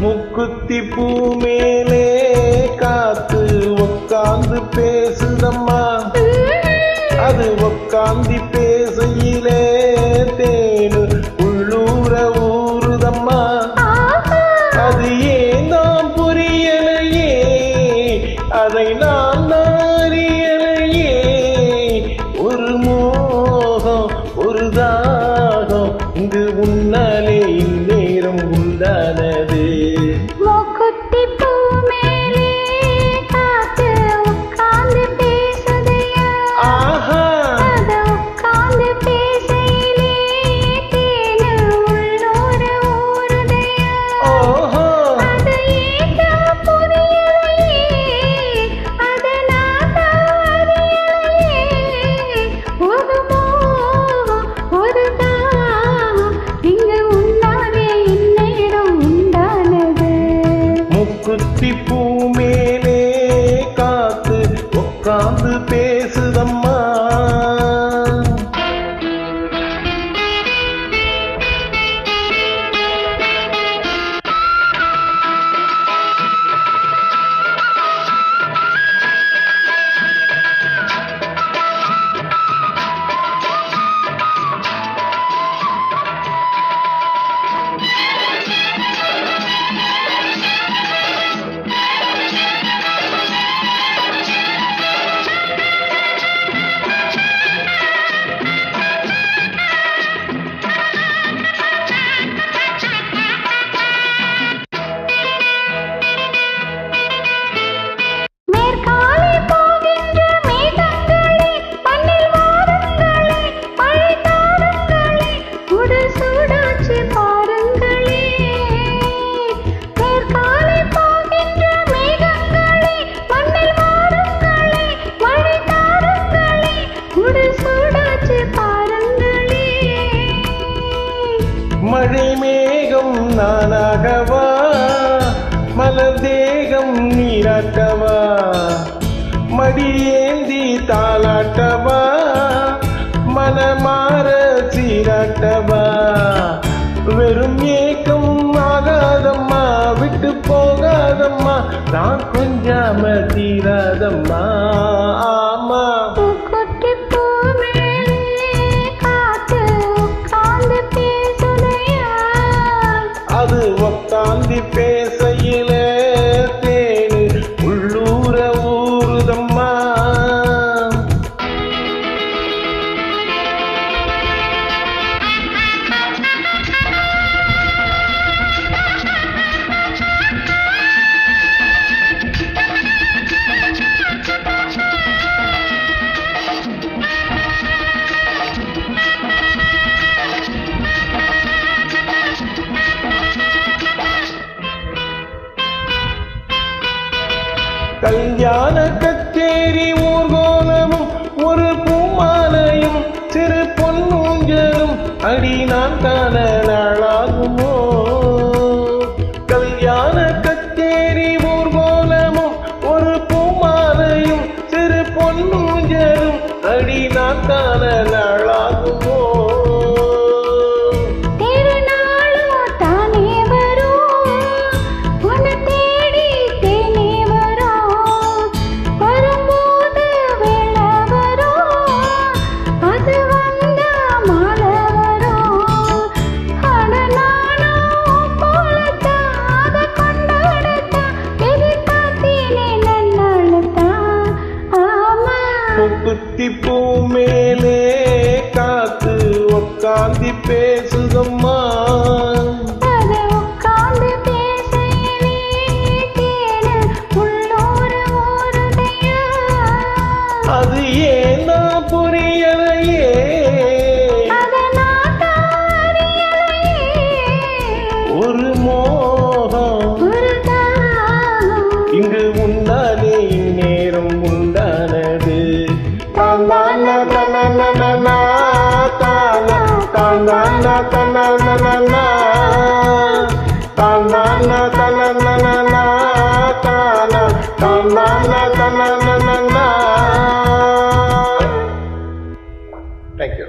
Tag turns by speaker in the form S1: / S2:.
S1: முக்குத்தி பூ மேலே காத்து உக்காந்து பேசுதம்மா, அது உக்காந்தி பேசையிலே தேனு உள்ளூர ஊறுதம்மா. அது ஏன் தான் புரியலையே, அதை நான் அறியலையே. ஒரு மோகம் ஒரு தாகம் இங்கு உன்னாலே இந்நேரம் உண்டானது.
S2: மூக்குத்தி பூ மேலே காத்து உட்கார்ந்து பேசுதையா, அது உட்கார்ந்து பேசையிலே தேனு உள்ளூர ஊறுதையா. அது ஏதோ புரியலையே, அதை நான் அறியலையே. ஒரு மோகம் ஒரு தாகம் இங்கு உன்னாலே இந்நேரம் உண்டானது.
S1: முக்குத்தி பூ மேலே காத்து உக்காந்து பேசுதம்மா.
S2: மேற்காலே போகின்ற மேகங்களே, மண்ணில் வாருங்களே, மழை தாருங்களே, உடல் சூடாச்சு பாருங்களே. மேற்காலே போகின்ற மேகங்களே, மண்ணில் வாருங்களே, மழை தாருங்களே, உடல் சூடாச்சு பாருங்களே.
S1: மழை மேகம் நானாகவா, மலர் தேகம் நீராட்டவா, மடியேந்தி தாளாட்டவா, மனமாற சீராட்டவா. வெறும் ஏக்கம் ஆகாதம்மா, விட்டு போகாதம்மா, நான் கொஞ்சாம தீராதம்மா. ஆமா
S2: மூக்குத்தி பூ மேலே காத்து உட்கார்ந்து பேசுதையா,
S1: அது உக்காந்தி பேசையிலே தேனு உள்ளூர ஊறுதம்மா. கல்யாண கச்சேரி ஊர்கோலமும் ஒரு பூமாலையும் சிறு பொன்னூஞ்சலும் அடி நான் காண நாளாகுமோ. கல்யாண கச்சேரி ஊர்கோலமும் ஒரு பூமாலையும் சிறு பொன்னூஞ்சலும் அடி நான் காண நாளாகுமோ.
S2: திருநாளோ தானே வரும், உன்னை தேடி தேனே வரும். வரும்போது வேளை வரும், அது வந்தா மாலை வரும். அட நானும் போலத்தான் அதை கொண்டாடத்தான் எதிர்பார்த்தேனே நன்னாளத்தான். ஆமா
S1: முக்குத்தி பூ மேலே காத்து உக்காந்தி பேசுதம்மா,
S2: அது உட்கார்ந்து பேசையிலே தேனு உள்ளூர ஊறுதையா.
S1: அது ஏன்னா புரியலையே,
S2: அதை நான் அறியலையே.
S1: ஒரு மோகம்
S2: ஒரு தாகம்
S1: இங்கு உண்டானே இந்நேரம் உண்டானது. தானா தானா தானா தானா தானா தானா தானா தானா. Thank you.